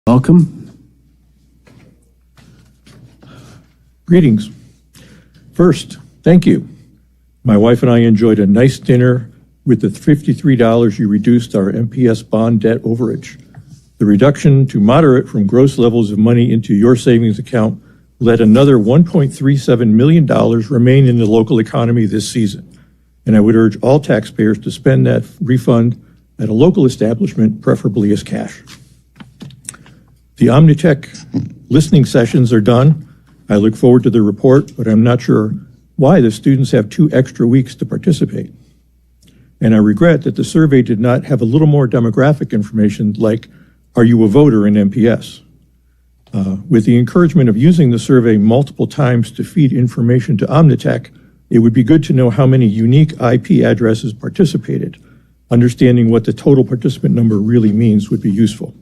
Welcome. Greetings. First, thank you. My wife and I enjoyed a nice dinner with the $53 you reduced our MPS bond debt overage. The reduction to moderate from gross levels of money into your savings account let another $1.37 million remain in the local economy this season. And I would urge all taxpayers to spend that refund at a local establishment, preferably as cash. The Omnitech listening sessions are done. I look forward to the report, but I'm not sure why the students have 2 extra weeks to participate. And I regret that the survey did not have a little more demographic information like, are you a voter in MPS? With the encouragement of using the survey multiple times to feed information to Omnitech, it would be good to know how many unique IP addresses participated. Understanding what the total participant number really means would be useful.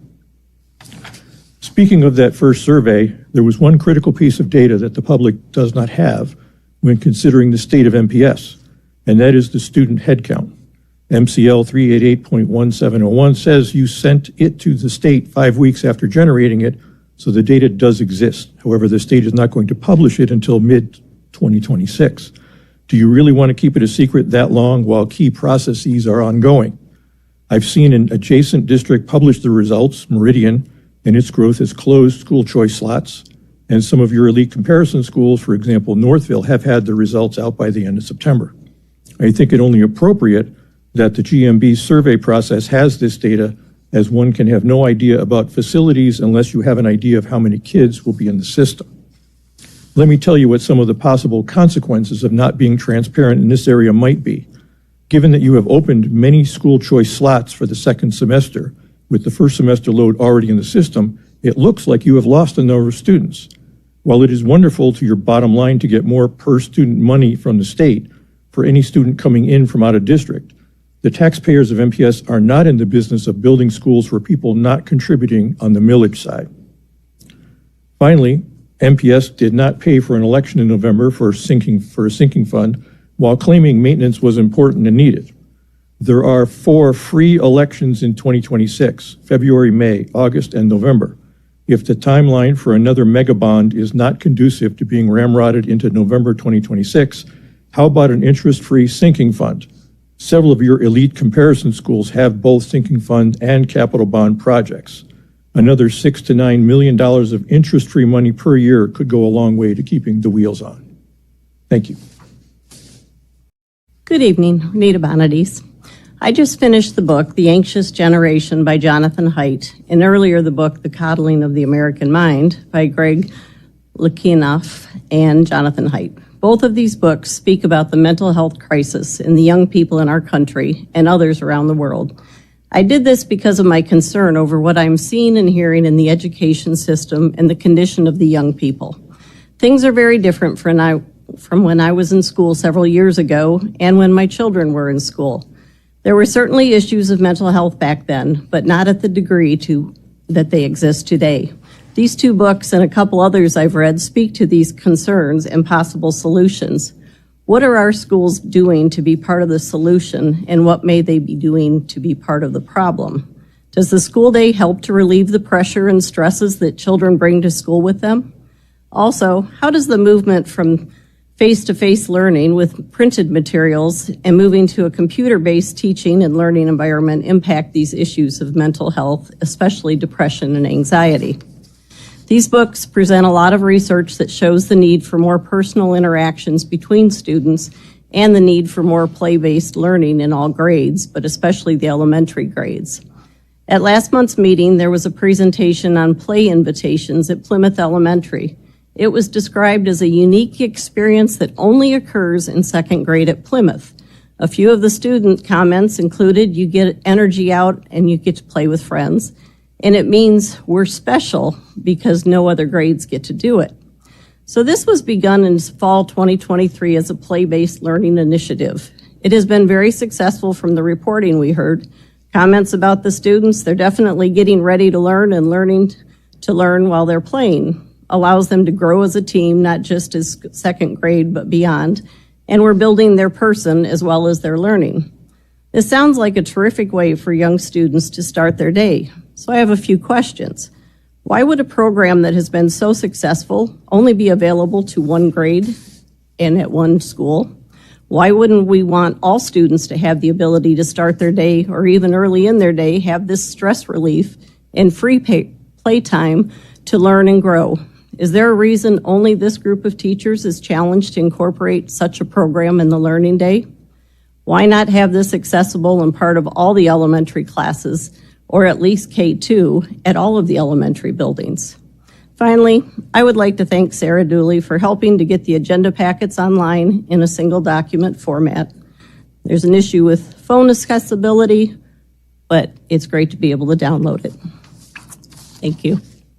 Speaking of that first survey, there was one critical piece of data that the public does not have when considering the state of MPS, and that is the student headcount. MCL 388.1701 says you sent it to the state 5 weeks after generating it, so the data does exist. However, the state is not going to publish it until mid-2026. Do you really want to keep it a secret that long while key processes are ongoing? I've seen an adjacent district publish the results, Meridian, and its growth has closed school choice slots. And some of your elite comparison schools, for example, Northville, have had the results out by the end of September. I think it only appropriate that the GMB survey process has this data, as one can have no idea about facilities unless you have an idea of how many kids will be in the system. Let me tell you what some of the possible consequences of not being transparent in this area might be. Given that you have opened many school choice slots for the second semester, with the first semester load already in the system, it looks like you have lost a number of students. While it is wonderful to your bottom line to get more per student money from the state for any student coming in from out of district, the taxpayers of MPS are not in the business of building schools for people not contributing on the millage side. Finally, MPS did not pay for an election in November for a sinking fund, while claiming maintenance was important and needed. There are 4 free elections in 2026, February, May, August, and November. If the timeline for another mega bond is not conducive to being ramrodded into November 2026, how about an interest-free sinking fund? Several of your elite comparison schools have both sinking fund and capital bond projects. Another $6 to $9 million of interest-free money per year could go a long way to keeping the wheels on. Thank you. Good evening, Renita Bonadies. I just finished the book, The Anxious Generation by Jonathan Haidt, and earlier the book, The Coddling of the American Mind by Greg Lukianoff and Jonathan Haidt. Both of these books speak about the mental health crisis in the young people in our country and others around the world. I did this because of my concern over what I'm seeing and hearing in the education system and the condition of the young people. Things are very different from when I was in school several years ago and when my children were in school. There were certainly issues of mental health back then, but not at the degree that they exist today. These 2 books and a couple others I've read speak to these concerns and possible solutions. What are our schools doing to be part of the solution, and what may they be doing to be part of the problem? Does the school day help to relieve the pressure and stresses that children bring to school with them? Also, how does the movement from face-to-face learning with printed materials and moving to a computer-based teaching and learning environment impact these issues of mental health, especially depression and anxiety? These books present a lot of research that shows the need for more personal interactions between students and the need for more play-based learning in all grades, but especially the elementary grades. At last month's meeting, there was a presentation on play invitations at Plymouth Elementary. It was described as a unique experience that only occurs in 2nd grade at Plymouth. A few of the student comments included, you get energy out and you get to play with friends. And it means we're special because no other grades get to do it. So this was begun in fall 2023 as a play-based learning initiative. It has been very successful from the reporting we heard. Comments about the students, they're definitely getting ready to learn and learning to learn while they're playing. Allows them to grow as a team, not just as 2nd grade, but beyond. And we're building their person as well as their learning. This sounds like a terrific way for young students to start their day. So I have a few questions. Why would a program that has been so successful only be available to one grade and at one school? Why wouldn't we want all students to have the ability to start their day, or even early in their day, have this stress relief and free playtime to learn and grow? Is there a reason only this group of teachers is challenged to incorporate such a program in the learning day? Why not have this accessible and part of all the elementary classes, or at least K-2 at all of the elementary buildings? Finally, I would like to thank Sarah Dooley for helping to get the agenda packets online in a single document format. There's an issue with phone accessibility, but it's great to be able to download it. Thank you.